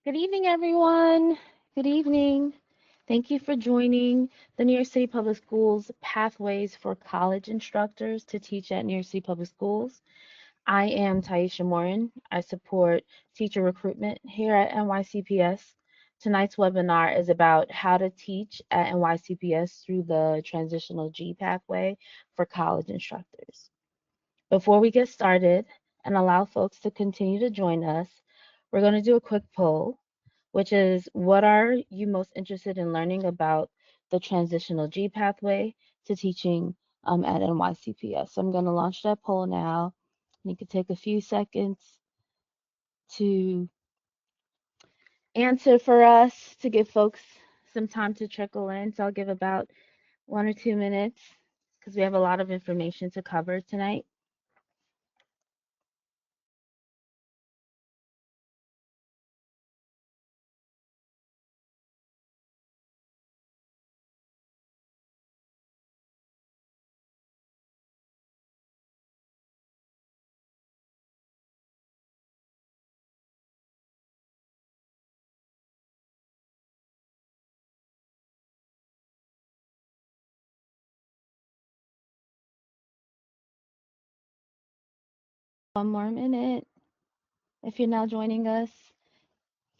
Good evening, everyone. Good evening. Thank you for joining the New York City Public Schools Pathways for College Instructors to Teach at New York City Public Schools. I am Taisha Morin. I support teacher recruitment here at NYCPS. Tonight's webinar is about how to teach at NYCPS through the transitional G pathway for college instructors. Before we get started and allow folks to continue to join us, we're going to do a quick poll, which is what are you most interested in learning about the transitional G pathway to teaching at NYCPS? So I'm going to launch that poll now. You can take a few seconds to answer for us to give folks some time to trickle in. So I'll give about 1 or 2 minutes because we have a lot of information to cover tonight. One more minute. If you're now joining us,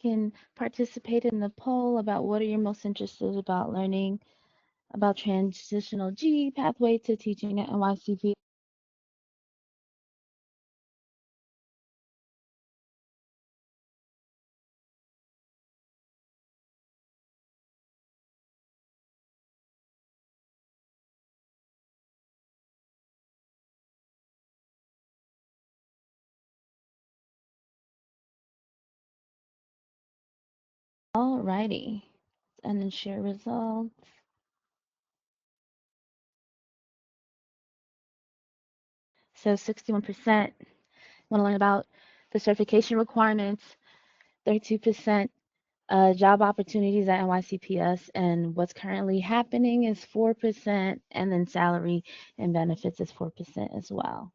you can participate in the poll about what are you most interested about learning about transitional G pathway to teaching at NYCP. Alrighty, and then share results. So 61% want to learn about the certification requirements, 32% job opportunities at NYCPS, and what's currently happening is 4%, and then salary and benefits is 4% as well.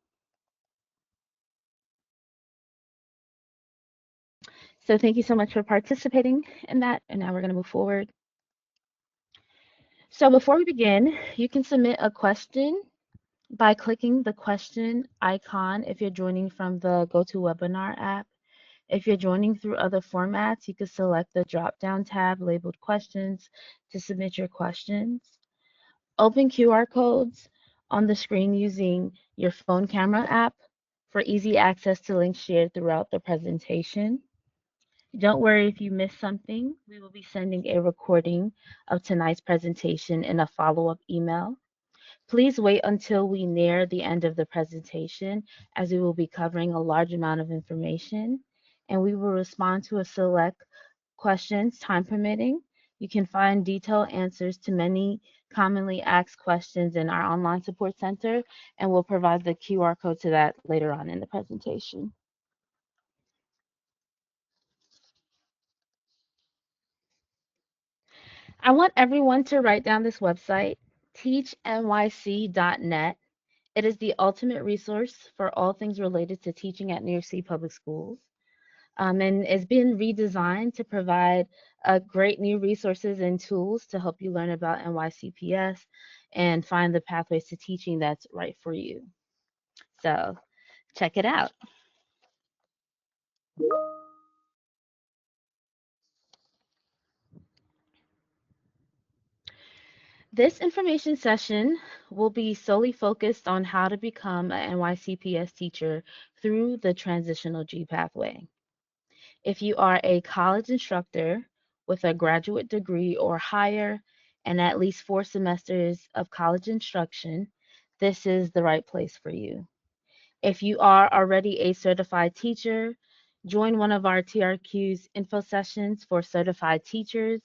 So thank you so much for participating in that, and now we're going to move forward. So before we begin, you can submit a question by clicking the question icon if you're joining from the GoToWebinar app. If you're joining through other formats, you can select the drop-down tab labeled questions to submit your questions. Open QR codes on the screen using your phone camera app for easy access to links shared throughout the presentation. Don't worry if you missed something. We will be sending a recording of tonight's presentation in a follow-up email. Please wait until we near the end of the presentation as we will be covering a large amount of information and we will respond to a select questions, time permitting. You can find detailed answers to many commonly asked questions in our online support center, and we'll provide the QR code to that later on in the presentation. I want everyone to write down this website, teachnyc.net. It is the ultimate resource for all things related to teaching at New York City Public Schools. And it's been redesigned to provide great new resources and tools to help you learn about NYCPS and find the pathways to teaching that's right for you. So check it out. This information session will be solely focused on how to become an NYCPS teacher through the transitional G pathway. If you are a college instructor with a graduate degree or higher and at least 4 semesters of college instruction, this is the right place for you. If you are already a certified teacher, join one of our TRQ's info sessions for certified teachers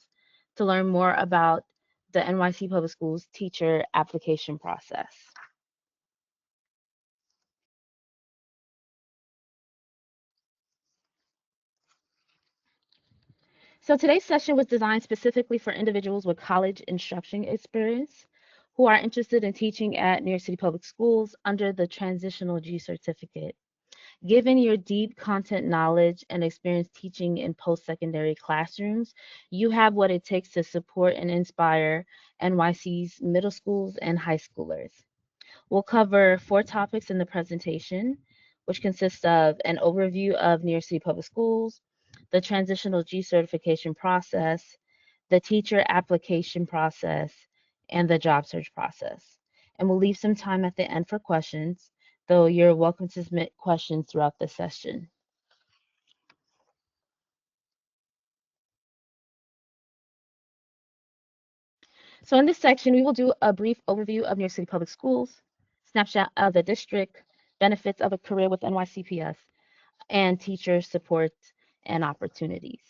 to learn more about the NYC Public Schools teacher application process. So today's session was designed specifically for individuals with college instruction experience who are interested in teaching at New York City Public Schools under the Transitional G certificate. Given your deep content knowledge and experience teaching in post secondary classrooms, you have what it takes to support and inspire NYC's middle schools and high schoolers. We'll cover 4 topics in the presentation, which consists of an overview of New York City Public Schools, the transitional G certification process, the teacher application process, and the job search process. And we'll leave some time at the end for questions, though you're welcome to submit questions throughout the session. So in this section, we will do a brief overview of New York City Public Schools, snapshot of the district, benefits of a career with NYCPS, and teacher support and opportunities.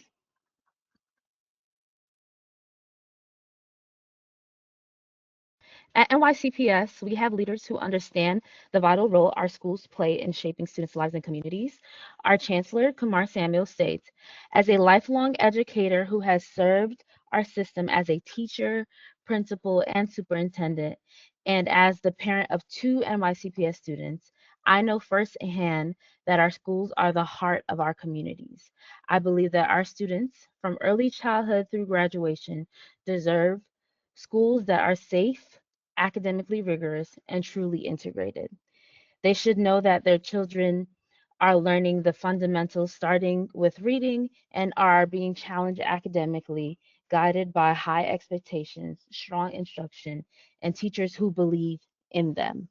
At NYCPS, we have leaders who understand the vital role our schools play in shaping students' lives and communities. Our Chancellor, Kumar Samuel, states, as a lifelong educator who has served our system as a teacher, principal, and superintendent, and as the parent of 2 NYCPS students, I know firsthand that our schools are the heart of our communities. I believe that our students, from early childhood through graduation, deserve schools that are safe, academically rigorous, and truly integrated. They should know that their children are learning the fundamentals starting with reading and are being challenged academically, guided by high expectations, strong instruction, and teachers who believe in them.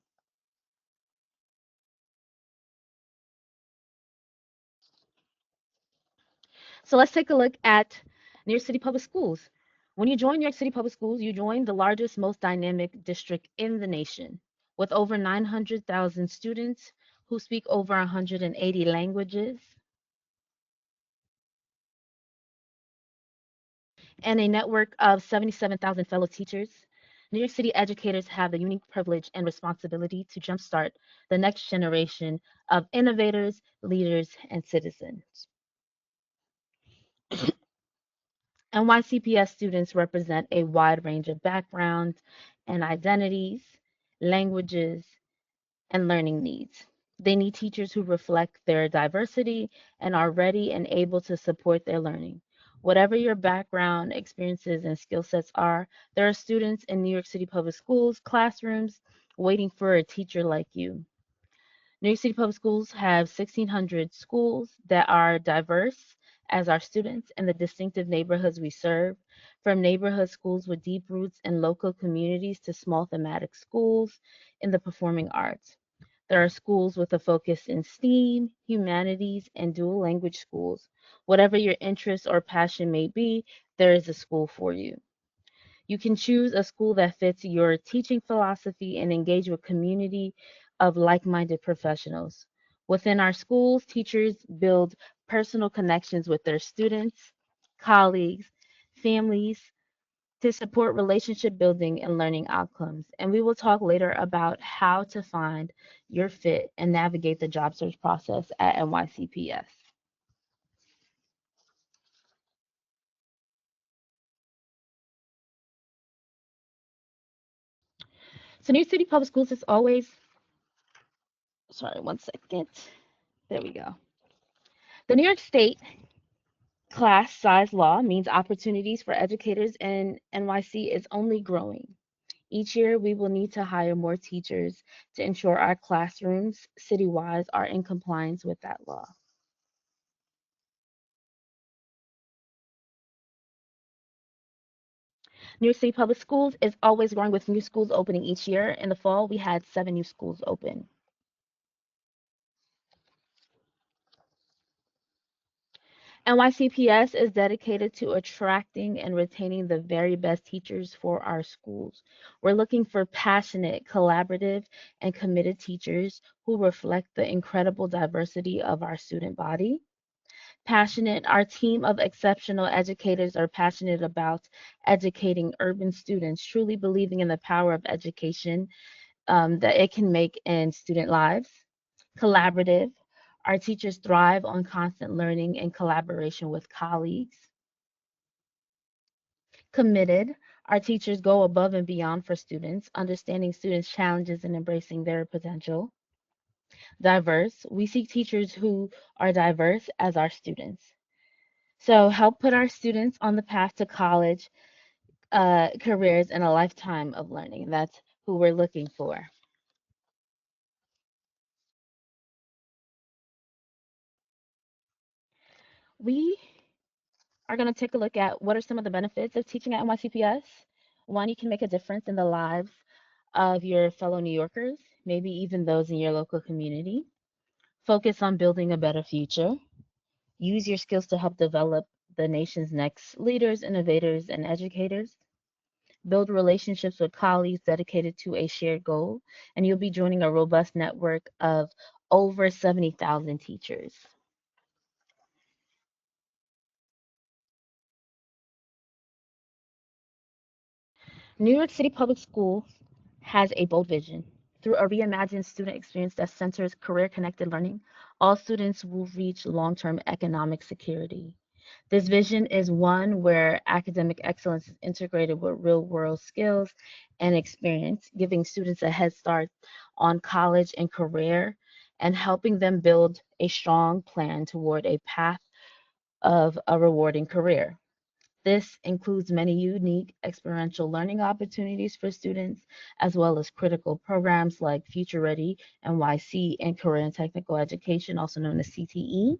So let's take a look at New York City Public Schools. When you join New York City Public Schools, you join the largest, most dynamic district in the nation with over 900,000 students who speak over 180 languages and a network of 77,000 fellow teachers. New York City educators have the unique privilege and responsibility to jumpstart the next generation of innovators, leaders, and citizens. NYCPS students represent a wide range of backgrounds and identities, languages, and learning needs. They need teachers who reflect their diversity and are ready and able to support their learning. Whatever your background, experiences, and skill sets are, there are students in New York City Public Schools classrooms waiting for a teacher like you. New York City Public Schools have 1,600 schools that are diverse as our students and the distinctive neighborhoods we serve, from neighborhood schools with deep roots in local communities to small thematic schools in the performing arts. There are schools with a focus in STEAM, humanities, and dual language schools. Whatever your interest or passion may be, there is a school for you. You can choose a school that fits your teaching philosophy and engage with community of like-minded professionals. Within our schools, teachers build personal connections with their students, colleagues, families to support relationship building and learning outcomes. And we will talk later about how to find your fit and navigate the job search process at NYCPS. So New York City Public Schools is always, sorry, 1 second. There we go. The New York State class size law means opportunities for educators in NYC is only growing. Each year, we will need to hire more teachers to ensure our classrooms citywide are in compliance with that law. New York City Public Schools is always growing with new schools opening each year. In the fall, we had 7 new schools open. NYCPS is dedicated to attracting and retaining the very best teachers for our schools. We're looking for passionate, collaborative, and committed teachers who reflect the incredible diversity of our student body. Passionate, our team of exceptional educators are passionate about educating urban students, truly believing in the power of education that it can make in student lives. Collaborative, our teachers thrive on constant learning and collaboration with colleagues. Committed, our teachers go above and beyond for students, understanding students' challenges and embracing their potential. Diverse, we seek teachers who are diverse as our students. So help put our students on the path to college, careers, and a lifetime of learning. That's who we're looking for. We are going to take a look at what are some of the benefits of teaching at NYCPS. One, you can make a difference in the lives of your fellow New Yorkers, maybe even those in your local community. Focus on building a better future. Use your skills to help develop the nation's next leaders, innovators, and educators. Build relationships with colleagues dedicated to a shared goal, and you'll be joining a robust network of over 70,000 teachers. New York City Public Schools has a bold vision. Through a reimagined student experience that centers career connected learning, all students will reach long term economic security. This vision is one where academic excellence is integrated with real world skills and experience, giving students a head start on college and career and helping them build a strong plan toward a path of a rewarding career. This includes many unique experiential learning opportunities for students, as well as critical programs like Future Ready NYC and Career and Technical Education, also known as CTE.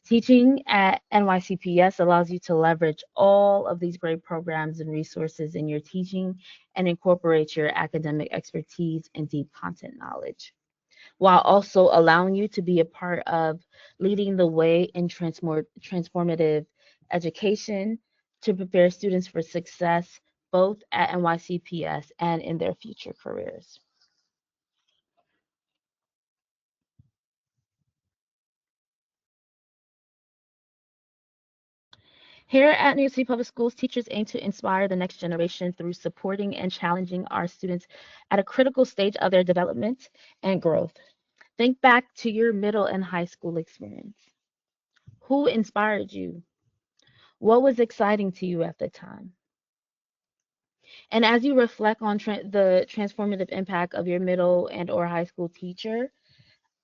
Teaching at NYCPS allows you to leverage all of these great programs and resources in your teaching and incorporate your academic expertise and deep content knowledge, while also allowing you to be a part of leading the way in transformative education to prepare students for success both at NYCPS and in their future careers. Here at New York City Public Schools, teachers aim to inspire the next generation through supporting and challenging our students at a critical stage of their development and growth. Think back to your middle and high school experience. Who inspired you? What was exciting to you at the time? And as you reflect on the transformative impact of your middle and or high school teacher,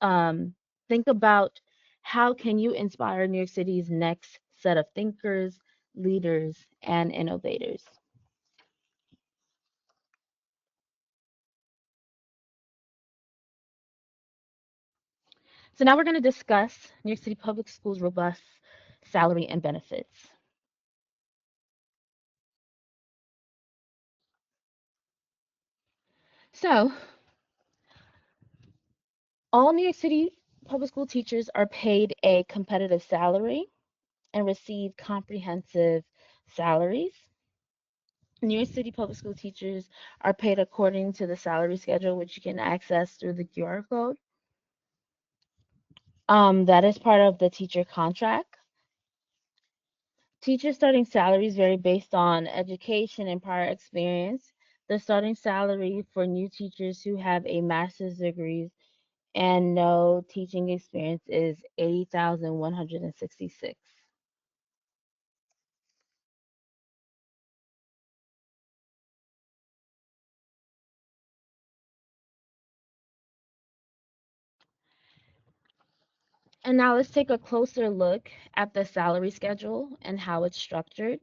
um, think about how can you inspire New York City's next set of thinkers, leaders, and innovators. So now we're going to discuss New York City Public Schools' robust salary and benefits. So all New York City public school teachers are paid a competitive salary and receive comprehensive salaries. New York City public school teachers are paid according to the salary schedule, which you can access through the QR code. That is part of the teacher contract. Teacher starting salaries vary based on education and prior experience. The starting salary for new teachers who have a master's degree and no teaching experience is 80,166. And now let's take a closer look at the salary schedule and how it's structured.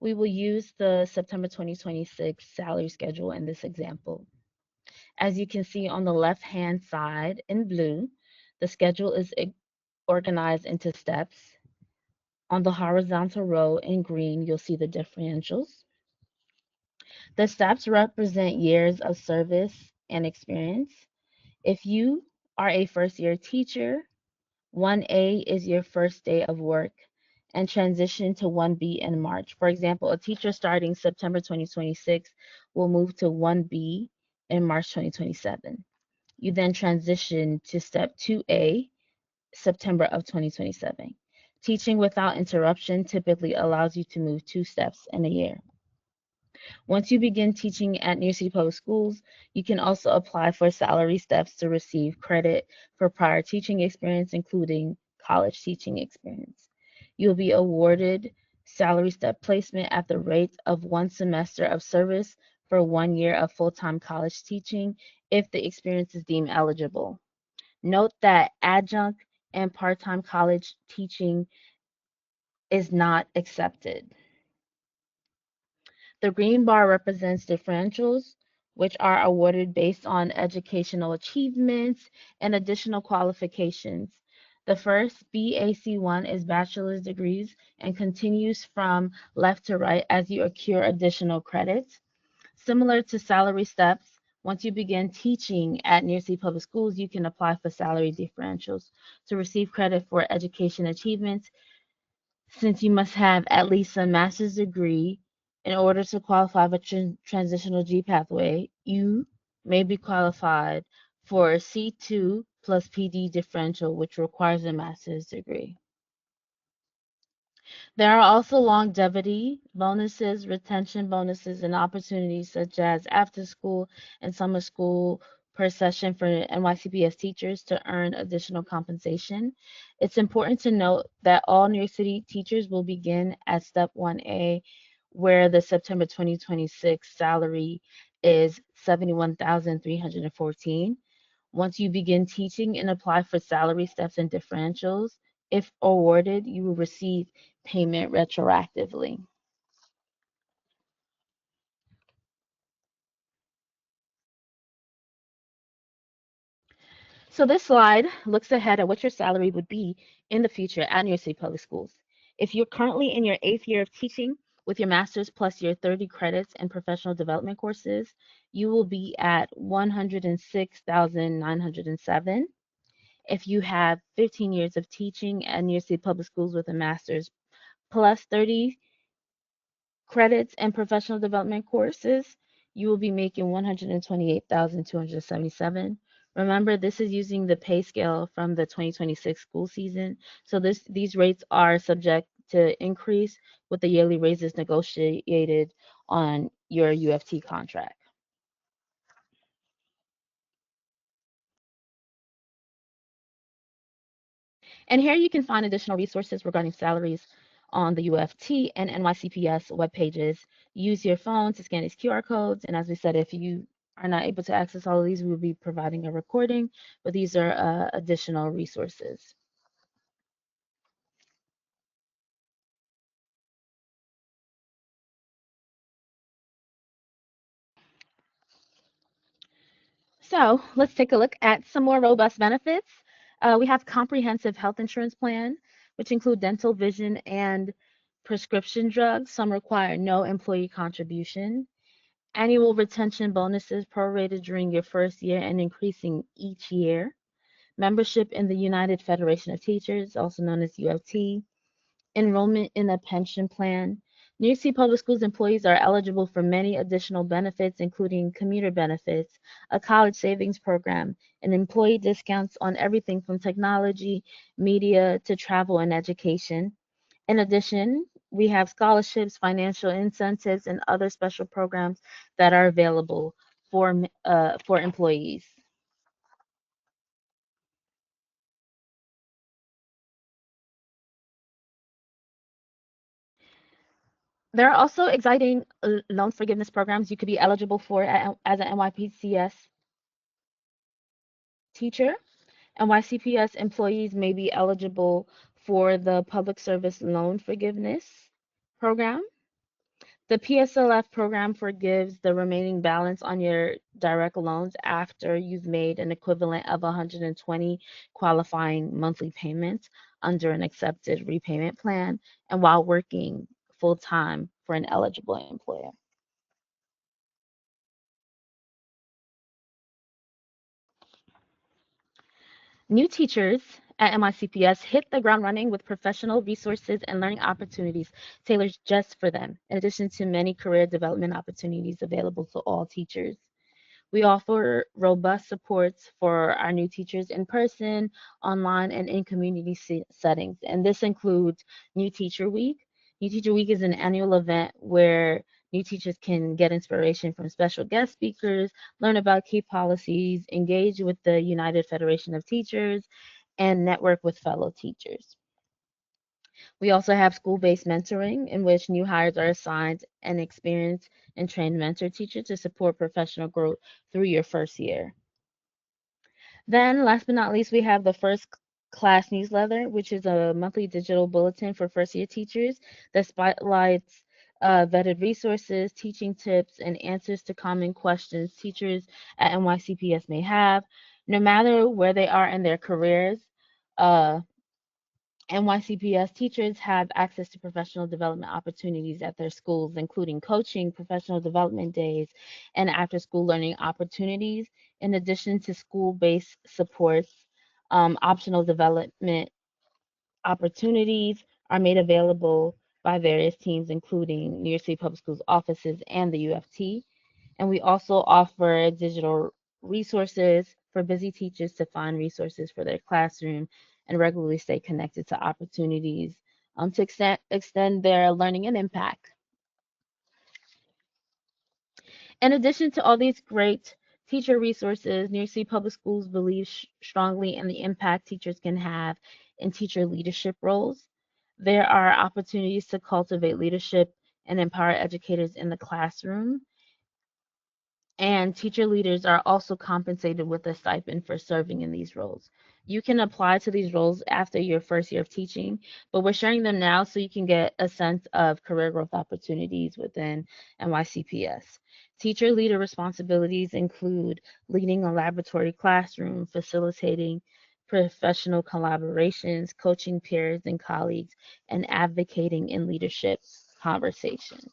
We will use the September 2026 salary schedule in this example. As you can see on the left-hand side in blue, the schedule is organized into steps. On the horizontal row in green, you'll see the differentials. The steps represent years of service and experience. If you are a first-year teacher, 1A is your first day of work and transition to 1B in March. For example, a teacher starting September 2026 will move to 1B in March 2027. You then transition to step 2A, September of 2027. Teaching without interruption typically allows you to move 2 steps in a year. Once you begin teaching at New York City Public Schools, you can also apply for salary steps to receive credit for prior teaching experience, including college teaching experience. You'll be awarded salary step placement at the rate of 1 semester of service for 1 year of full-time college teaching if the experience is deemed eligible. Note that adjunct and part-time college teaching is not accepted. The green bar represents differentials, which are awarded based on educational achievements and additional qualifications. The first, BAC1, is bachelor's degrees and continues from left to right as you accrue additional credits. Similar to salary steps, once you begin teaching at NYC Public Schools, you can apply for salary differentials to receive credit for education achievements. Since you must have at least a master's degree in order to qualify for transitional G pathway, you may be qualified for a C2 plus PD differential, which requires a master's degree. There are also longevity bonuses, retention bonuses, and opportunities such as after school and summer school per session for NYCPS teachers to earn additional compensation. It's important to note that all New York City teachers will begin at step 1A, where the September 2026 salary is $71,314. Once you begin teaching and apply for salary steps and differentials, if awarded, you will receive payment retroactively. So this slide looks ahead at what your salary would be in the future at New York City Public Schools. If you're currently in your 8th year of teaching with your master's plus your 30 credits and professional development courses, you will be at 106,907. If you have 15 years of teaching at New York City Public Schools with a master's plus 30 credits and professional development courses, you will be making 128,277. Remember, this is using the pay scale from the 2026 school season. So these rates are subject to increase with the yearly raises negotiated on your UFT contract. And here you can find additional resources regarding salaries on the UFT and NYCPS web pages. Use your phone to scan these QR codes. And as we said, if you are not able to access all of these, we will be providing a recording, but these are additional resources. So let's take a look at some more robust benefits. We have comprehensive health insurance plan, which include dental, vision, and prescription drugs. Some require no employee contribution. Annual retention bonuses prorated during your first year and increasing each year. Membership in the United Federation of Teachers, also known as UFT. Enrollment in a pension plan. New York City Public Schools employees are eligible for many additional benefits, including commuter benefits, a college savings program, and employee discounts on everything from technology, media, to travel and education. In addition, we have scholarships, financial incentives, and other special programs that are available for employees. There are also exciting loan forgiveness programs you could be eligible for as an NYPCS teacher. NYCPS employees may be eligible for the Public Service Loan Forgiveness Program. The PSLF program forgives the remaining balance on your direct loans after you've made an equivalent of 120 qualifying monthly payments under an accepted repayment plan and while working full time for an eligible employer. New teachers at MICPS hit the ground running with professional resources and learning opportunities tailored just for them, in addition to many career development opportunities available to all teachers. We offer robust supports for our new teachers in person, online, and in community settings. And this includes New Teacher Week. New Teacher Week is an annual event where new teachers can get inspiration from special guest speakers, learn about key policies, engage with the United Federation of Teachers, and network with fellow teachers. We also have school-based mentoring in which new hires are assigned an experienced and trained mentor teacher to support professional growth through your first year. Then, last but not least, we have the first class newsletter, which is a monthly digital bulletin for first year teachers that spotlights vetted resources, teaching tips, and answers to common questions teachers at NYCPS may have, no matter where they are in their careers. Uh, NYCPS teachers have access to professional development opportunities at their schools, including coaching, professional development days, and after school learning opportunities, in addition to school based supports. Optional development opportunities are made available by various teams, including New York City Public Schools offices and the UFT. And we also offer digital resources for busy teachers to find resources for their classroom and regularly stay connected to opportunities to extend their learning and impact. In addition to all these great teacher resources, New York City Public Schools believes strongly in the impact teachers can have in teacher leadership roles. There are opportunities to cultivate leadership and empower educators in the classroom. And teacher leaders are also compensated with a stipend for serving in these roles. You can apply to these roles after your first year of teaching, but we're sharing them now so you can get a sense of career growth opportunities within NYCPS. Teacher leader responsibilities include leading a laboratory classroom, facilitating professional collaborations, coaching peers and colleagues, and advocating in leadership conversations.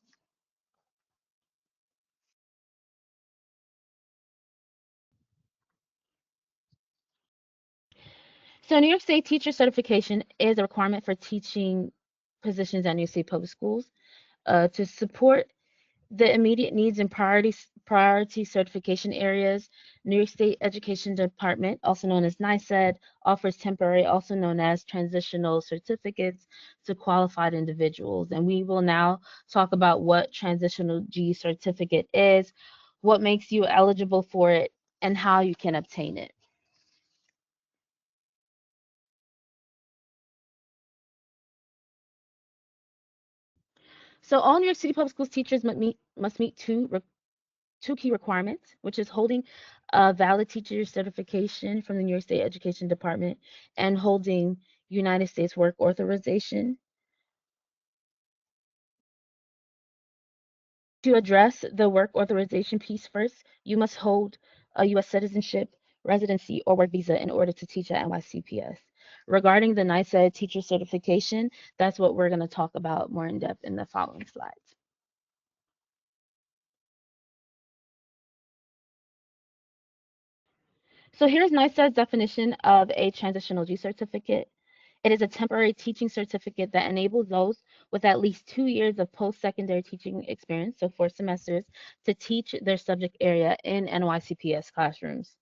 So, New York State teacher certification is a requirement for teaching positions at New York State Public Schools to support the immediate needs and priority certification areas. New York State Education Department, also known as NYSED, offers temporary, also known as transitional certificates to qualified individuals. And we will now talk about what transitional G certificate is, what makes you eligible for it, and how you can obtain it. So all New York City Public Schools teachers must meet two key requirements, which is holding a valid teacher certification from the New York State Education Department and holding United States work authorization. To address the work authorization piece first, you must hold a U.S. citizenship, residency, or work visa in order to teach at NYCPS. Regarding the NYSED teacher certification, that's what we're going to talk about more in depth in the following slides. So here's NYSED's definition of a transitional G certificate. It is a temporary teaching certificate that enables those with at least 2 years of post-secondary teaching experience, so 4 semesters, to teach their subject area in NYCPS classrooms.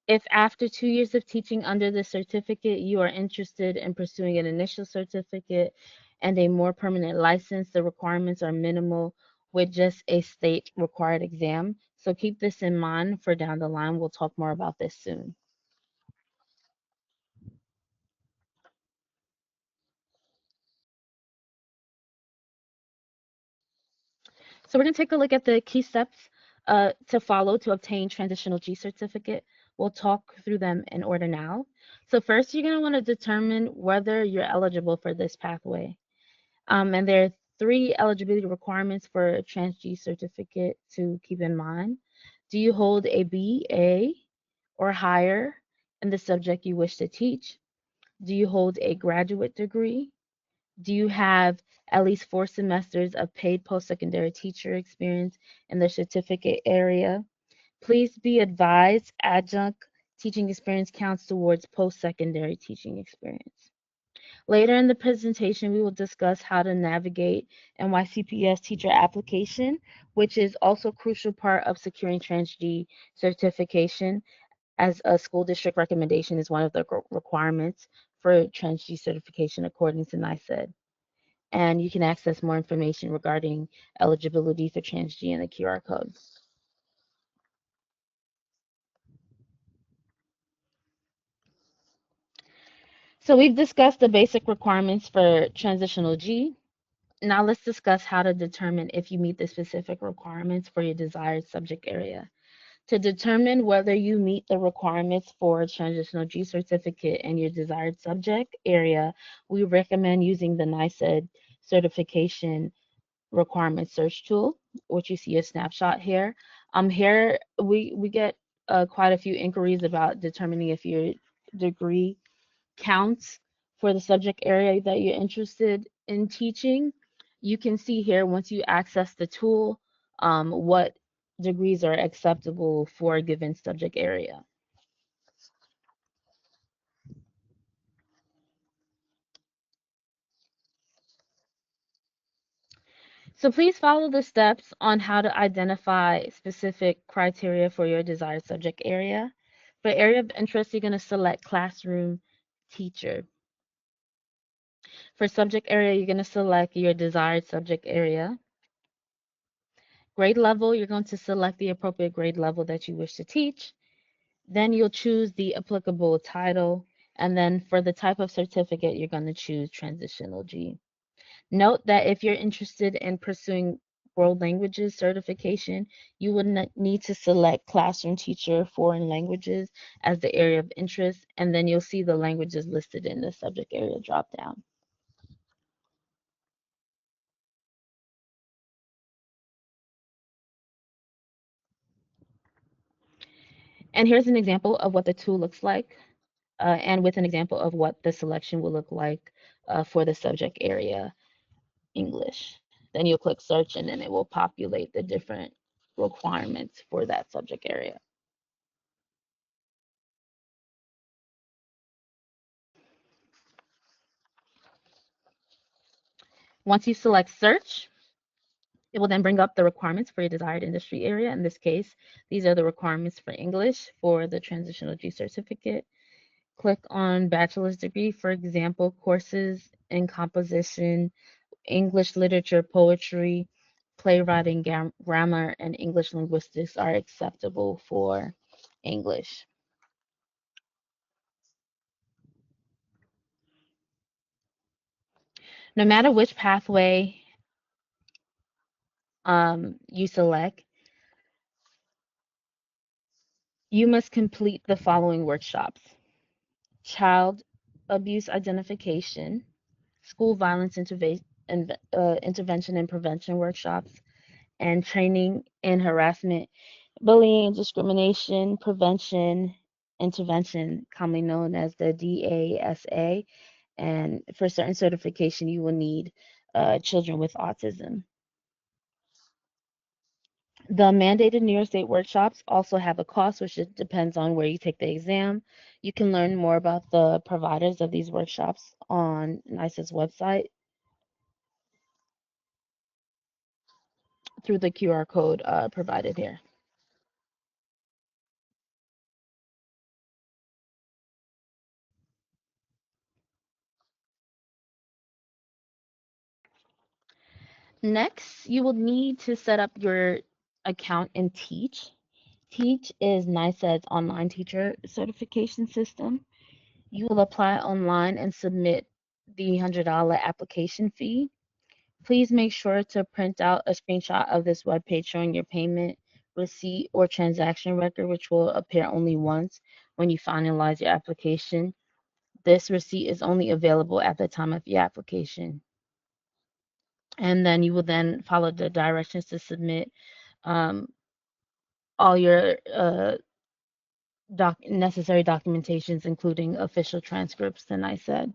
If after 2 years of teaching under this certificate, you are interested in pursuing an initial certificate and a more permanent license, the requirements are minimal with just a state required exam. So keep this in mind for down the line. We'll talk more about this soon. So we're going to take a look at the key steps to follow to obtain transitional G certificate. We'll talk through them in order now. So first, you're going to want to determine whether you're eligible for this pathway. And there are three eligibility requirements for a Trans G certificate to keep in mind. Do you hold a BA or higher in the subject you wish to teach? Do you hold a graduate degree? Do you have at least 4 semesters of paid post-secondary teacher experience in the certificate area? Please be advised adjunct teaching experience counts towards post-secondary teaching experience. Later in the presentation, we will discuss how to navigate NYCPS teacher application, which is also a crucial part of securing TransG certification, as a school district recommendation is one of the requirements for TransG certification according to NYSED. And you can access more information regarding eligibility for TransG in the QR code. So we've discussed the basic requirements for transitional G. Now let's discuss how to determine if you meet the specific requirements for your desired subject area. To determine whether you meet the requirements for a transitional G certificate in your desired subject area, we recommend using the NYC certification requirement search tool, which you see a snapshot here. Here we get quite a few inquiries about determining if your degree counts for the subject area that you're interested in teaching. You can see here once you access the tool what degrees are acceptable for a given subject area. So please follow the steps on how to identify specific criteria for your desired subject area. For area of interest, you're going to select classroom teacher. For subject area, you're going to select your desired subject area. Grade level, you're going to select the appropriate grade level that you wish to teach. Then you'll choose the applicable title. And then for the type of certificate, you're going to choose Transitional G. Note that if you're interested in pursuing world languages certification, you would need to select classroom teacher foreign languages as the area of interest, and then you'll see the languages listed in the subject area dropdown. And here's an example of what the tool looks like, and with an example of what the selection will look like for the subject area English. Then you'll click search, and then it will populate the different requirements for that subject area. Once you select search, it will then bring up the requirements for your desired industry area. In this case, these are the requirements for English for the Transitional G certificate. Click on bachelor's degree. For example, courses in composition, English literature, poetry, playwriting, grammar, and English linguistics are acceptable for English. No matter which pathway you select, you must complete the following workshops: child abuse identification, school violence intervention and prevention workshops, and training in harassment, bullying, discrimination, prevention, intervention, commonly known as the DASA. And for certain certification, you will need children with autism. The mandated New York State workshops also have a cost, which depends on where you take the exam. You can learn more about the providers of these workshops on NYC's website through the QR code provided here. Next, you will need to set up your account in Teach. Teach is NYC's online teacher certification system. You will apply online and submit the $100 application fee. Please make sure to print out a screenshot of this webpage showing your payment receipt or transaction record, which will appear only once when you finalize your application. This receipt is only available at the time of your application. And then you will then follow the directions to submit um, all your necessary documentations, including official transcripts, and I said.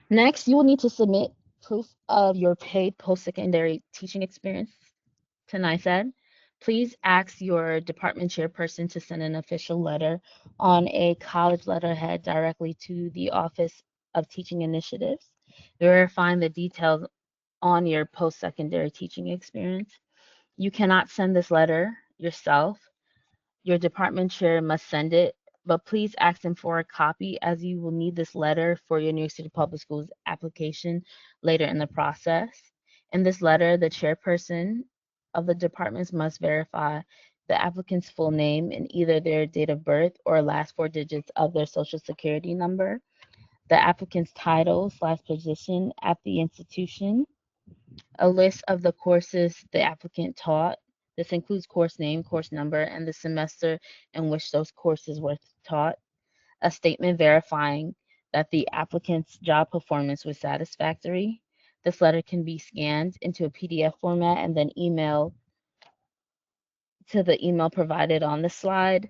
Next, you will need to submit proof of your paid post-secondary teaching experience to NYCED. Please ask your department chairperson to send an official letter on a college letterhead directly to the Office of Teaching Initiatives, verifying the details on your post-secondary teaching experience. You cannot send this letter yourself. Your department chair must send it, but please ask them for a copy as you will need this letter for your New York City Public Schools application later in the process. In this letter, the chairperson of the departments must verify the applicant's full name and either their date of birth or last four digits of their social security number. the applicant's title/position at the institution, a list of the courses the applicant taught. This includes course name, course number, and the semester in which those courses were taught, a statement verifying that the applicant's job performance was satisfactory. This letter can be scanned into a PDF format and then emailed to the email provided on the slide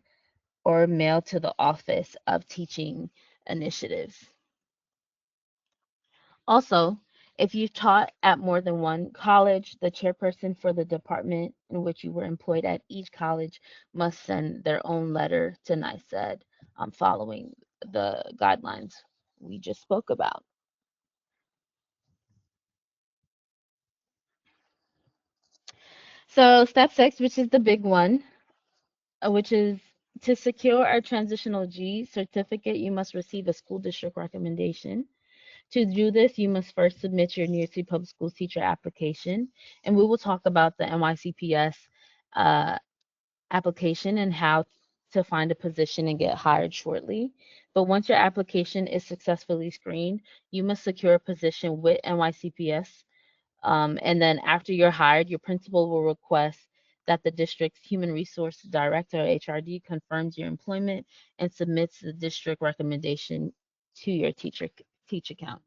or mailed to the Office of Teaching Initiatives. Also, if you've taught at more than one college, the chairperson for the department in which you were employed at each college must send their own letter to NYC following the guidelines we just spoke about. So step 6, which is the big one, which is to secure a transitional G certificate, you must receive a school district recommendation. To do this, you must first submit your New York City Public Schools teacher application, and we will talk about the NYCPS application and how to find a position and get hired shortly. But once your application is successfully screened, you must secure a position with NYCPS. And then after you're hired, your principal will request that the district's human resource director, HRD, confirms your employment and submits the district recommendation to your teach account.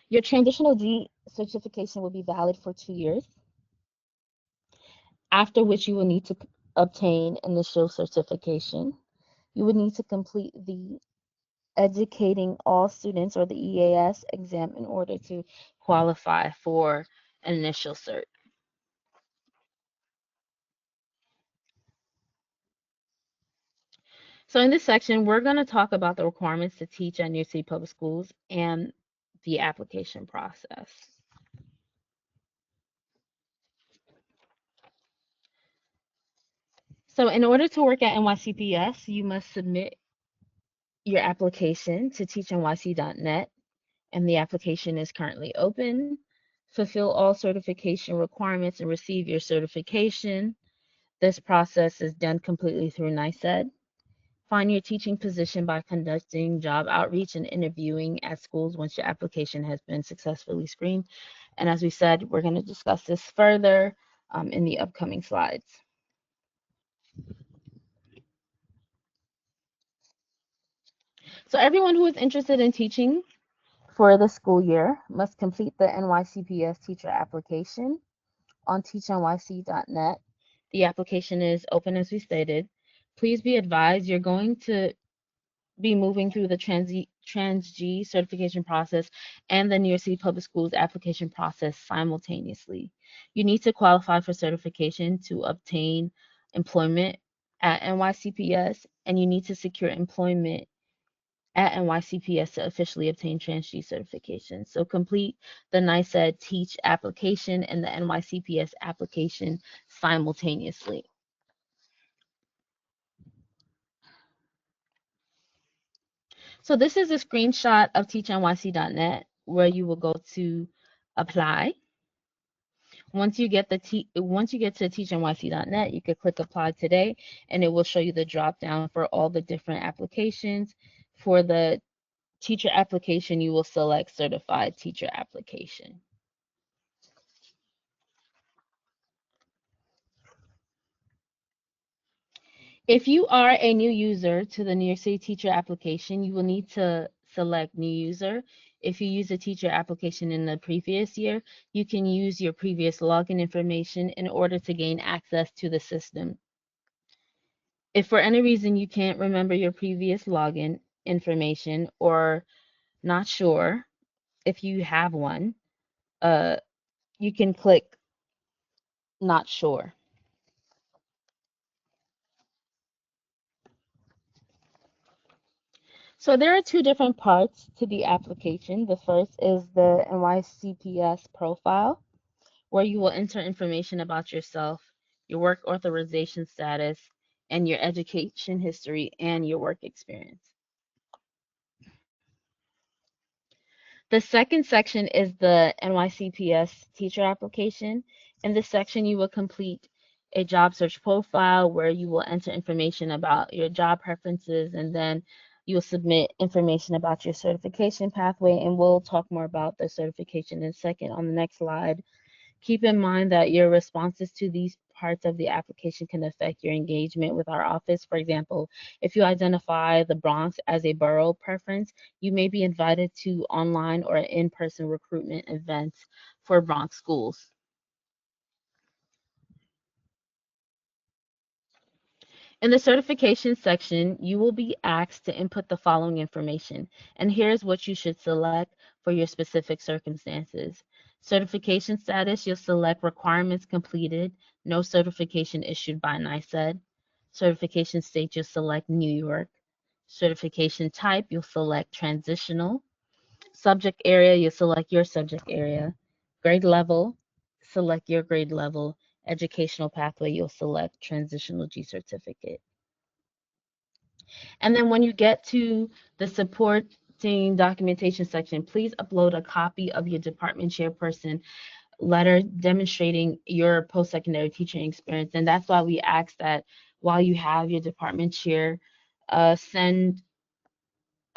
Your transitional G certification will be valid for 2 years, after which you will need to obtain initial certification. You would need to complete the Educating All Students, or the EAS exam, in order to qualify for an initial cert. So in this section, we're going to talk about the requirements to teach at New York City Public Schools and the application process. So in order to work at NYCPS, you must submit your application to teachnyc.net, and the application is currently open. Fulfill all certification requirements and receive your certification. This process is done completely through NYCED. Find your teaching position by conducting job outreach and interviewing at schools once your application has been successfully screened. And as we said, we're going to discuss this further in the upcoming slides. So everyone who is interested in teaching for the school year must complete the NYCPS teacher application on teachnyc.net. The application is open, as we stated. Please be advised you're going to be moving through the Trans-G certification process and the New York City Public Schools application process simultaneously. You need to qualify for certification to obtain employment at NYCPS, and you need to secure employment at NYCPS to officially obtain Trans-G certification. So complete the NYCED Teach application and the NYCPS application simultaneously. So this is a screenshot of teachnyc.net where you will go to apply. Once you get to teachnyc.net, you can click apply today, and it will show you the drop down for all the different applications. For the teacher application, you will select certified teacher application. If you are a new user to the New York City teacher application, you will need to select new user. If you use a teacher application in the previous year, you can use your previous login information in order to gain access to the system. If for any reason you can't remember your previous login information or not sure if you have one, you can click not sure. So there are two different parts to the application. The first is the NYCPS profile, where you will enter information about yourself, your work authorization status, and your education history and your work experience. The second section is the NYCPS teacher application, In this section, you will complete a job search profile where you will enter information about your job preferences, and then you'll submit information about your certification pathway, and we'll talk more about the certification in a second on the next slide. Keep in mind that your responses to these parts of the application can affect your engagement with our office. For example, if you identify the Bronx as a borough preference, you may be invited to online or in-person recruitment events for Bronx schools. In the certification section, you will be asked to input the following information, and here's what you should select for your specific circumstances. Certification status, you'll select requirements completed, no certification issued by NYC. Certification state, you'll select New York. Certification type, you'll select transitional. Subject area, you'll select your subject area. Grade level, select your grade level. Educational pathway, you'll select transitional G certificate. And then when you get to the supporting documentation section, please upload a copy of your department chairperson letter demonstrating your post-secondary teaching experience. And that's why we ask that while you have your department chair, send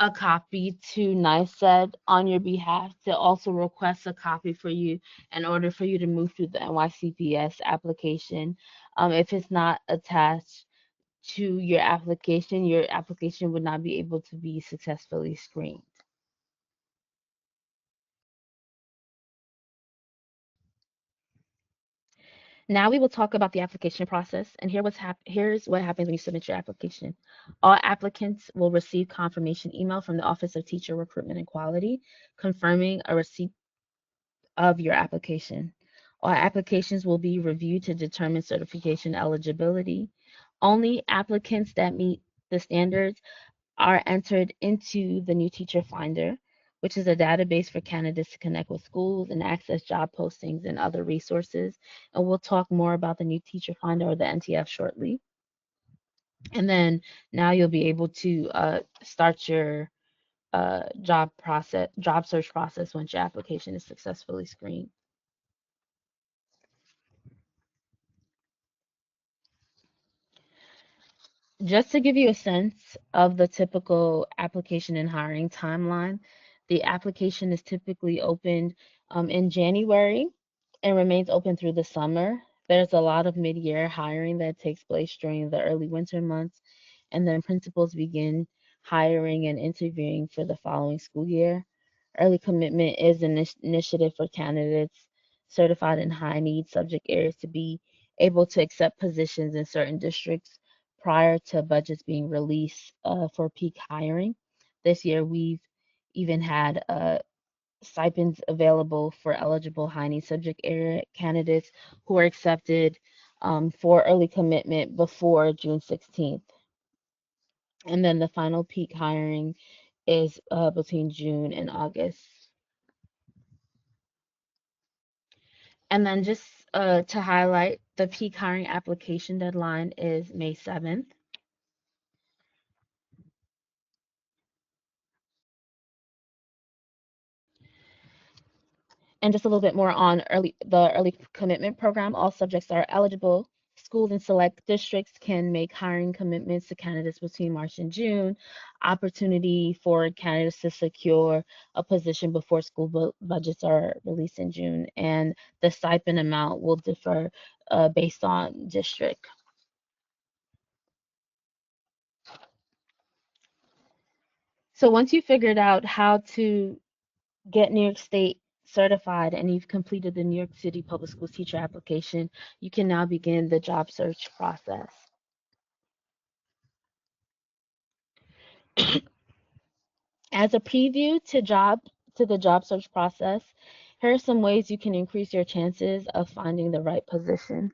a copy to NYCED on your behalf to also request a copy for you in order for you to move through the NYCPS application. If it's not attached to your application would not be able to be successfully screened. Now we will talk about the application process, and here's what happens when you submit your application. All applicants will receive confirmation email from the Office of Teacher Recruitment and Quality confirming a receipt of your application. All applications will be reviewed to determine certification eligibility. Only applicants that meet the standards are entered into the new teacher finder, which is a database for candidates to connect with schools and access job postings and other resources. And we'll talk more about the new teacher finder or the NTF shortly. And then now you'll be able to start your job search process once your application is successfully screened. Just to give you a sense of the typical application and hiring timeline, the application is typically opened in January and remains open through the summer. There's a lot of mid-year hiring that takes place during the early winter months, and then principals begin hiring and interviewing for the following school year. Early commitment is an initiative for candidates certified in high need subject areas to be able to accept positions in certain districts prior to budgets being released for peak hiring. This year, we've even had stipends available for eligible high need subject area candidates who are accepted for early commitment before June 16th. And then the final peak hiring is between June and August. And then just to highlight, the peak hiring application deadline is May 7th. And just a little bit more on the early commitment program. All subjects are eligible. Schools and select districts can make hiring commitments to candidates between March and June. Opportunity for candidates to secure a position before school budgets are released in June. And the stipend amount will differ based on district. So once you figured out how to get New York State certified and you've completed the New York City Public Schools teacher application, you can now begin the job search process. As a preview to the job search process, here are some ways you can increase your chances of finding the right position.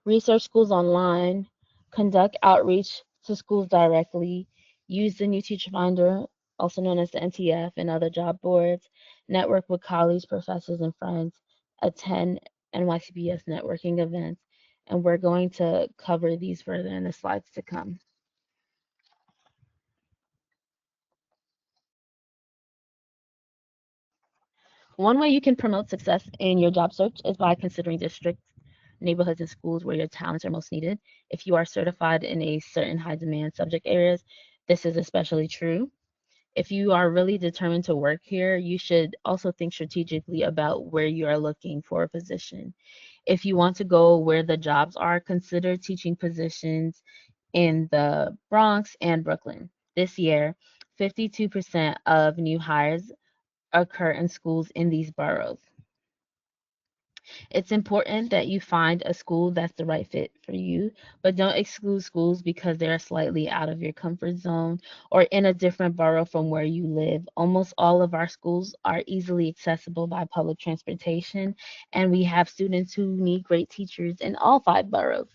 Research schools online, conduct outreach to schools directly, use the new teacher finder, also known as the NTF, and other job boards, network with colleagues, professors, and friends, attend NYCPS networking events, and we're going to cover these further in the slides to come. One way you can promote success in your job search is by considering districts, neighborhoods, and schools where your talents are most needed. If you are certified in a certain high demand subject areas, this is especially true. If you are really determined to work here, you should also think strategically about where you are looking for a position. If you want to go where the jobs are, consider teaching positions in the Bronx and Brooklyn. This year, 52% of new hires occur in schools in these boroughs. It's important that you find a school that's the right fit for you, but don't exclude schools because they're slightly out of your comfort zone or in a different borough from where you live. Almost all of our schools are easily accessible by public transportation, and we have students who need great teachers in all five boroughs.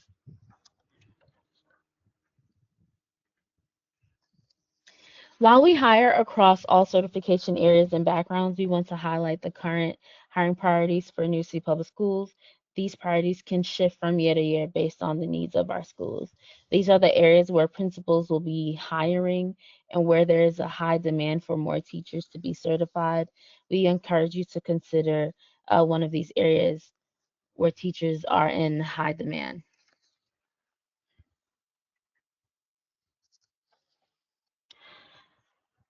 While we hire across all certification areas and backgrounds, we want to highlight the current hiring priorities for New City Public Schools. These priorities can shift from year to year based on the needs of our schools. These are the areas where principals will be hiring and where there is a high demand for more teachers to be certified. We encourage you to consider one of these areas where teachers are in high demand.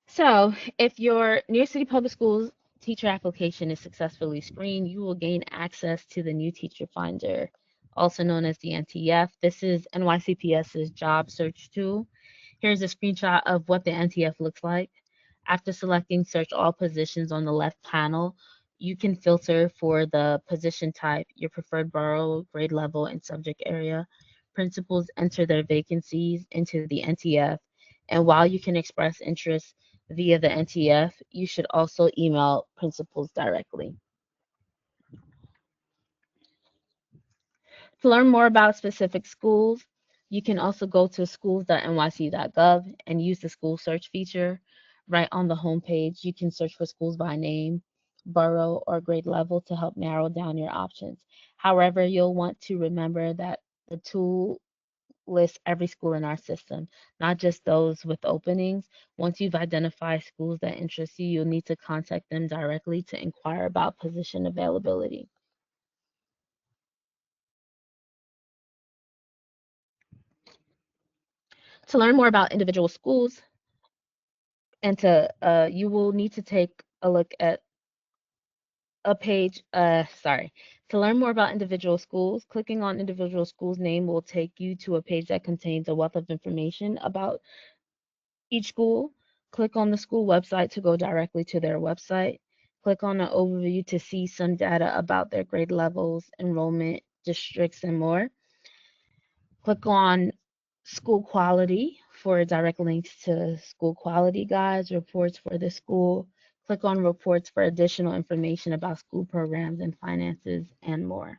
So, if your New York City Public Schools teacher application is successfully screened, you will gain access to the new teacher finder, also known as the NTF. This is NYCPS's job search tool. Here's a screenshot of what the NTF looks like. After selecting search all positions on the left panel, you can filter for the position type, your preferred borough, grade level, and subject area. Principals enter their vacancies into the NTF, and while you can express interest via the NTF, you should also email principals directly. To learn more about specific schools, you can also go to schools.nyc.gov and use the school search feature. Right on the homepage, you can search for schools by name, borough, or grade level to help narrow down your options. However, you'll want to remember that the tool lists every school in our system, not just those with openings. Once you've identified schools that interest you, you'll need to contact them directly to inquire about position availability. To learn more about individual schools and to you will need to take a look at a page sorry to learn more about individual schools, clicking on individual schools name will take you to a page that contains a wealth of information about each school. Click on the school website to go directly to their website. Click on an overview to see some data about their grade levels, enrollment, districts, and more. Click on school quality for direct links to school quality guides, reports for the school. Click on reports for additional information about school programs and finances and more.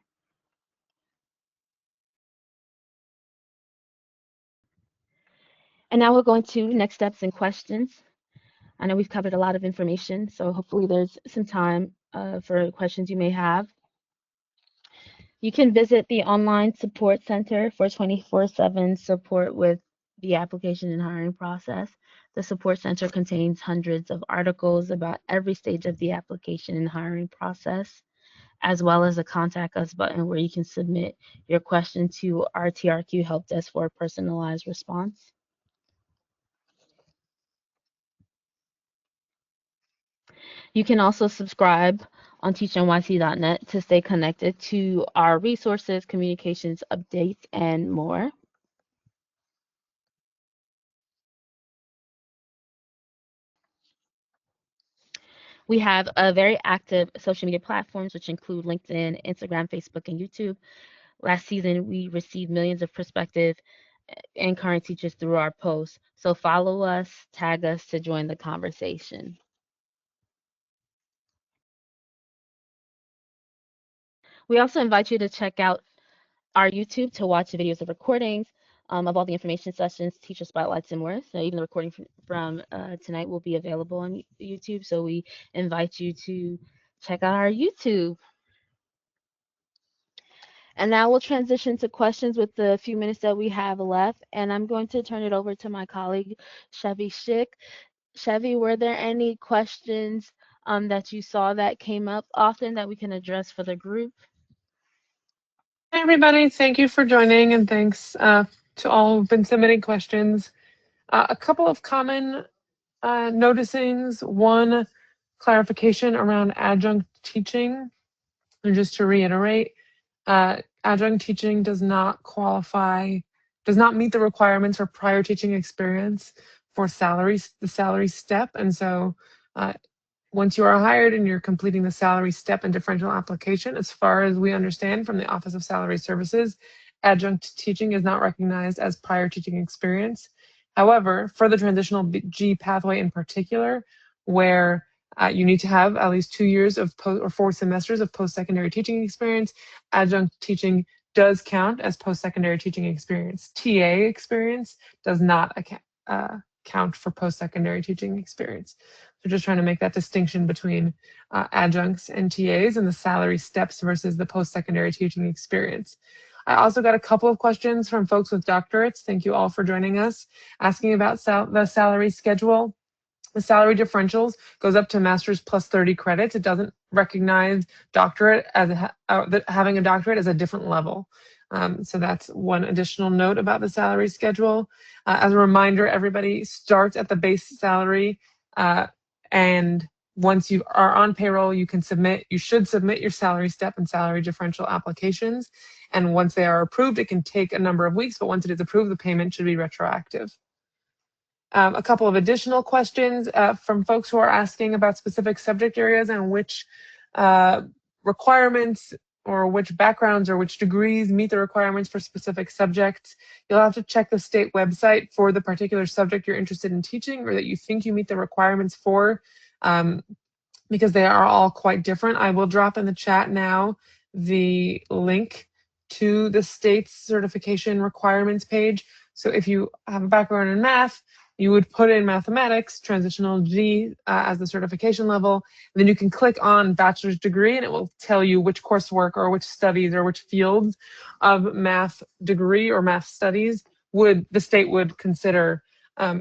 And now we're going to next steps and questions. I know we've covered a lot of information, so hopefully there's some time for questions you may have. You can visit the online support center for 24/7 support with the application and hiring process. The support center contains hundreds of articles about every stage of the application and hiring process, as well as a contact us button where you can submit your question to our TRQ help desk for a personalized response. You can also subscribe on teachnyc.net to stay connected to our resources, communications updates, and more. We have a very active social media platforms, which include LinkedIn, Instagram, Facebook, and YouTube. Last season, we received millions of prospective and current teachers through our posts. So follow us, tag us to join the conversation. We also invite you to check out our YouTube to watch the videos of recordings of all the information sessions, teacher spotlights, and more. So even the recording from tonight will be available on YouTube. So we invite you to check out our YouTube. And now we'll transition to questions with the few minutes that we have left. And I'm going to turn it over to my colleague, Chevy Schick. Chevy, were there any questions that you saw that came up often that we can address for the group? Hi, everybody. Thank you for joining, and thanks to all who've been submitting questions. A couple of common noticings. One, clarification around adjunct teaching. And just to reiterate, adjunct teaching does not meet the requirements for prior teaching experience for the salary step. And so once you are hired and you're completing the salary step and differential application, as far as we understand from the Office of Salary Services, adjunct teaching is not recognized as prior teaching experience. However, for the transitional G pathway in particular, where you need to have at least 2 years of or 4 semesters of post-secondary teaching experience, adjunct teaching does count as post-secondary teaching experience. TA experience does not count for post-secondary teaching experience. So just trying to make that distinction between adjuncts and TAs and the salary steps versus the post-secondary teaching experience. I also got a couple of questions from folks with doctorates. Thank you all for joining us, asking about the salary schedule. The salary differentials goes up to master's plus 30 credits. It doesn't recognize doctorate as having a doctorate as a different level. So that's one additional note about the salary schedule. As a reminder, everybody starts at the base salary, and once you are on payroll, you should submit your salary step and salary differential applications. And once they are approved, it can take a number of weeks, but once it is approved, the payment should be retroactive. A couple of additional questions from folks who are asking about specific subject areas and which requirements or which backgrounds or which degrees meet the requirements for specific subjects. You'll have to check the state website for the particular subject you're interested in teaching or that you think you meet the requirements for, because they are all quite different. I will drop in the chat now the link to the state's certification requirements page. So if you have a background in math, you would put in mathematics, transitional G as the certification level. Then you can click on bachelor's degree and it will tell you which coursework or which studies or which fields of math degree or math studies the state would consider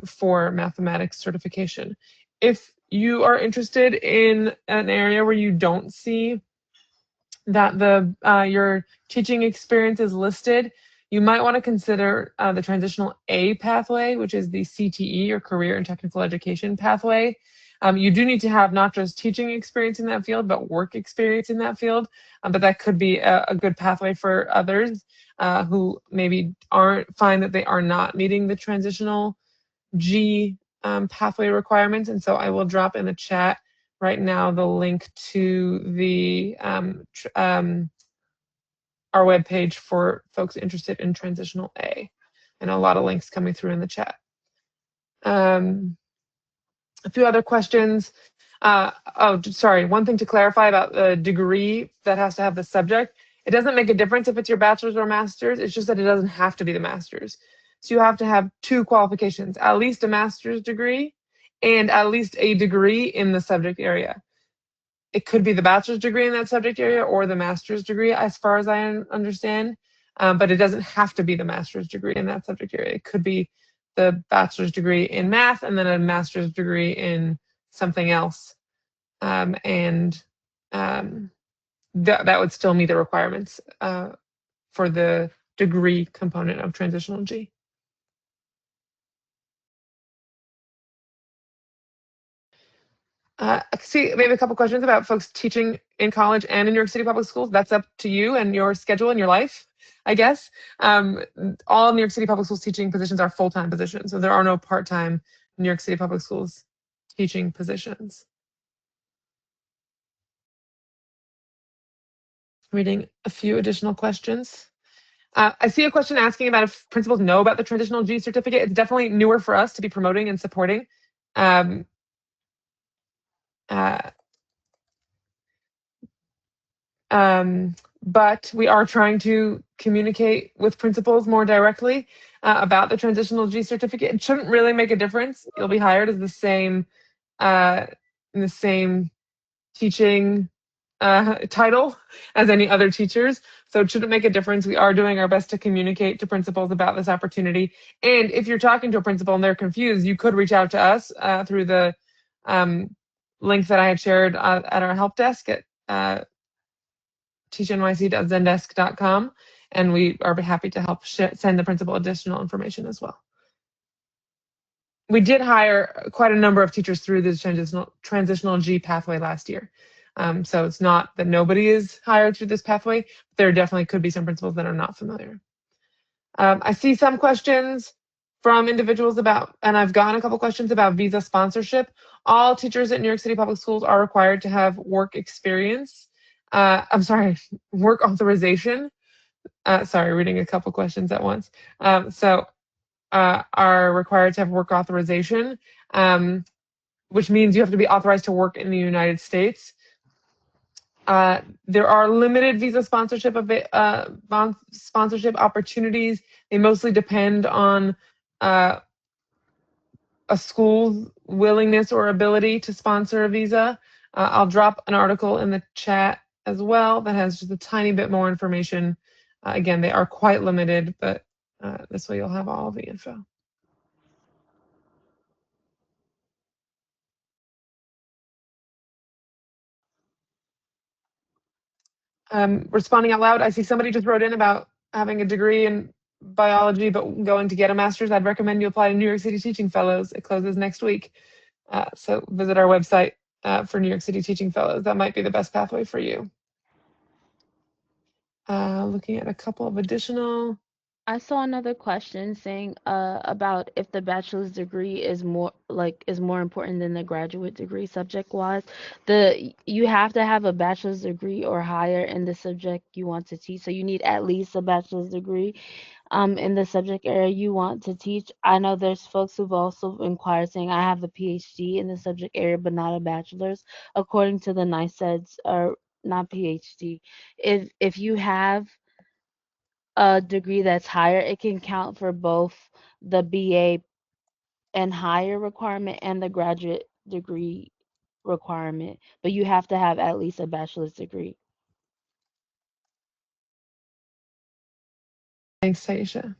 for mathematics certification. If you are interested in an area where you don't see that your teaching experience is listed, you might want to consider the transitional A pathway, which is the CTE or career and technical education pathway. You do need to have not just teaching experience in that field, but work experience in that field. But that could be a good pathway for others who maybe find that they are not meeting the transitional G pathway requirements. And so I will drop in the chat right now the link to the our webpage for folks interested in transitional A, and a lot of links coming through in the chat. A few other questions. Sorry, one thing to clarify about the degree that has to have the subject. It doesn't make a difference if it's your bachelor's or master's, it's just that it doesn't have to be the master's. So you have to have 2 qualifications, at least a master's degree and at least a degree in the subject area. It could be the bachelor's degree in that subject area or the master's degree, as far as I understand, but it doesn't have to be the master's degree in that subject area. It could be the bachelor's degree in math and then a master's degree in something else. That would still meet the requirements for the degree component of transitional G. See, maybe a couple questions about folks teaching in college and in New York City Public Schools. That's up to you and your schedule and your life, I guess. All New York City Public Schools teaching positions are full-time positions, so there are no part-time New York City Public Schools teaching positions. Reading a few additional questions. I see a question asking about if principals know about the transitional G certificate. It's definitely newer for us to be promoting and supporting. But we are trying to communicate with principals more directly about the transitional G certificate. It shouldn't really make a difference. You'll be hired as the same in the same teaching title as any other teachers, so it shouldn't make a difference. We are doing our best to communicate to principals about this opportunity. And if you're talking to a principal and they're confused, you could reach out to us through the link that I had shared at our help desk at teachnyc.zendesk.com, and we are happy to help send the principal additional information as well. We did hire quite a number of teachers through this transitional G pathway last year. So it's not that nobody is hired through this pathway, but there definitely could be some principals that are not familiar. I see some questions from individuals about, and I've gotten a couple questions about visa sponsorship. All teachers at New York City Public Schools are required to have work experience. Work authorization. Sorry, reading a couple questions at once. Are required to have work authorization, which means you have to be authorized to work in the United States. There are limited visa sponsorship opportunities. They mostly depend on a school's willingness or ability to sponsor a visa. I'll drop an article in the chat as well that has just a tiny bit more information. Again, they are quite limited, but this way you'll have all the info. Responding out loud, I see somebody just wrote in about having a degree in biology but going to get a master's. I'd recommend you apply to New York City Teaching Fellows. It closes next week. So visit our website for New York City Teaching Fellows. That might be the best pathway for you. Looking at a couple of additional. I saw another question saying about if the bachelor's degree is more important than the graduate degree subject wise. You have to have a bachelor's degree or higher in the subject you want to teach. So you need at least a bachelor's degree in the subject area you want to teach. I know there's folks who've also inquired saying I have a PhD in the subject area but not a bachelor's. According to the NYCEDS, or not PhD, if you have a degree that's higher, it can count for both the BA and higher requirement and the graduate degree requirement, but you have to have at least a bachelor's degree. Thanks, Taisha.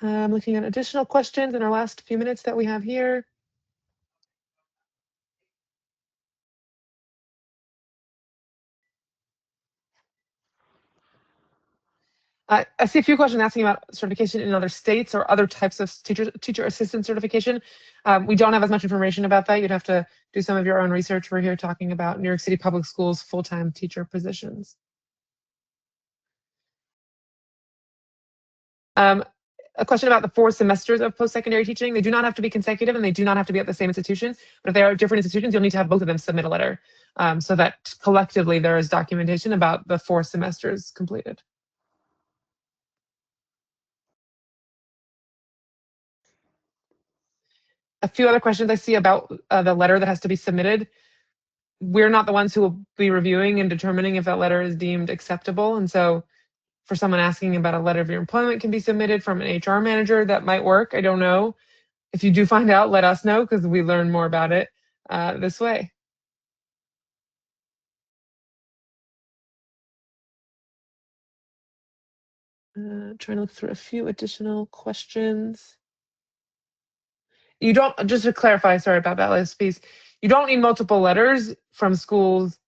I'm looking at additional questions in our last few minutes that we have here. I see a few questions asking about certification in other states or other types of teacher assistant certification. We don't have as much information about that. You'd have to do some of your own research. We're here talking about New York City Public Schools full-time teacher positions. A question about the 4 semesters of post-secondary teaching. They do not have to be consecutive and they do not have to be at the same institution, but if they are different institutions, you'll need to have both of them submit a letter so that collectively there is documentation about the 4 semesters completed. A few other questions I see about the letter that has to be submitted. We're not the ones who will be reviewing and determining if that letter is deemed acceptable. And so for someone asking about a letter of your employment can be submitted from an HR manager, that might work. I don't know. If you do find out, let us know because we learn more about it this way. Trying to look through a few additional questions. You don't, just to clarify, sorry about that last piece, you don't need multiple letters from schools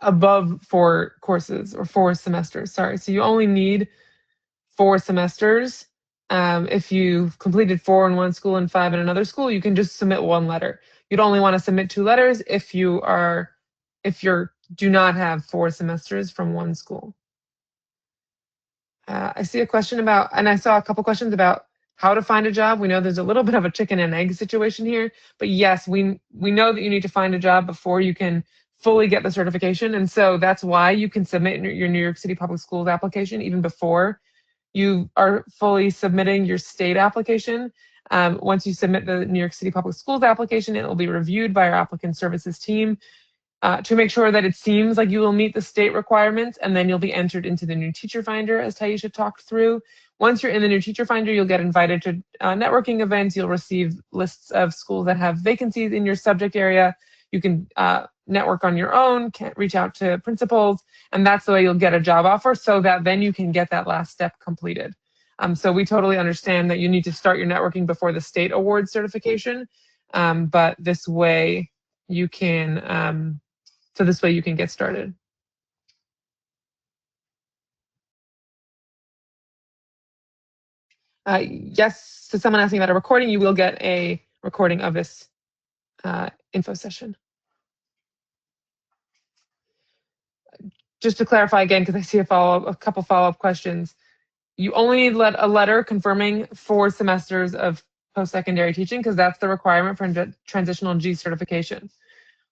above 4 courses or 4 semesters, sorry. So you only need 4 semesters. If you've completed 4 in one school and 5 in another school, you can just submit 1 letter. You'd only want to submit 2 letters if you do not have 4 semesters from one school. I see a question about, and I saw a couple questions about how to find a job. We know there's a little bit of a chicken and egg situation here, but yes, we know that you need to find a job before you can fully get the certification. And so that's why you can submit your New York City Public Schools application even before you are fully submitting your state application. Once you submit the New York City Public Schools application, it will be reviewed by our applicant services team to make sure that it seems like you will meet the state requirements, and then you'll be entered into the new teacher finder, as Taisha talked through. Once you're in the new teacher finder, you'll get invited to networking events. You'll receive lists of schools that have vacancies in your subject area. You can network on your own, reach out to principals, and that's the way you'll get a job offer so that then you can get that last step completed. So we totally understand that you need to start your networking before the state awards certification. but this way you can, this way you can get started. Yes, to someone asking about a recording, you will get a recording of this info session. Just to clarify again, because I see a couple follow-up questions, you only need a letter confirming 4 semesters of post-secondary teaching, because that's the requirement for transitional G certification.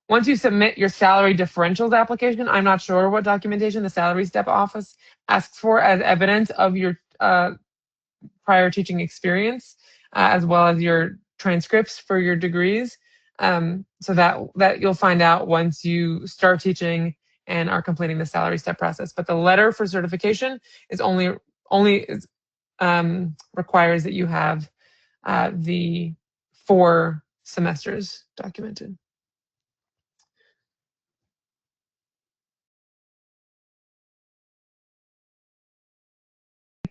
Once you submit your salary differentials application, I'm not sure what documentation the salary step office asks for as evidence of your prior teaching experience, as well as your transcripts for your degrees. So that you'll find out once you start teaching and are completing the salary step process. But the letter for certification is only requires that you have the 4 semesters documented.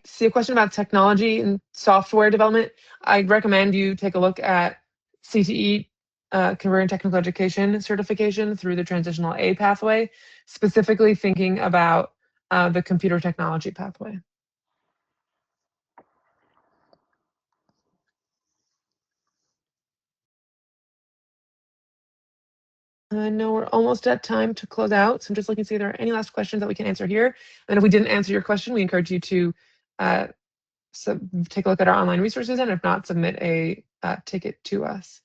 See a question about technology and software development, I'd recommend you take a look at CTE, Career and Technical Education certification through the Transitional A pathway, specifically thinking about the computer technology pathway. I know we're almost at time to close out, so I'm just looking to see if there are any last questions that we can answer here. And if we didn't answer your question, we encourage you to take a look at our online resources, and if not, submit a ticket to us.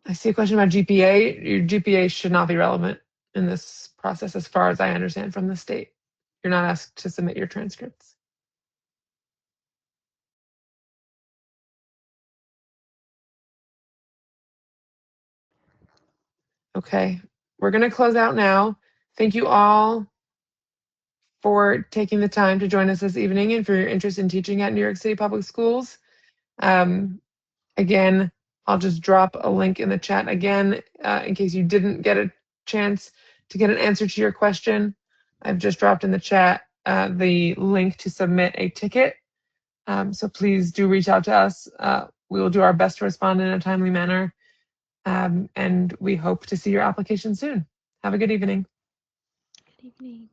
I see a question about GPA. Your GPA should not be relevant in this process, as far as I understand from the state. You're not asked to submit your transcripts. Okay, we're going to close out now. Thank you all for taking the time to join us this evening and for your interest in teaching at New York City Public Schools. Again, I'll just drop a link in the chat again in case you didn't get a chance to get an answer to your question. I've just dropped in the chat the link to submit a ticket. So please do reach out to us. We will do our best to respond in a timely manner. And we hope to see your application soon. Have a good evening. Good evening.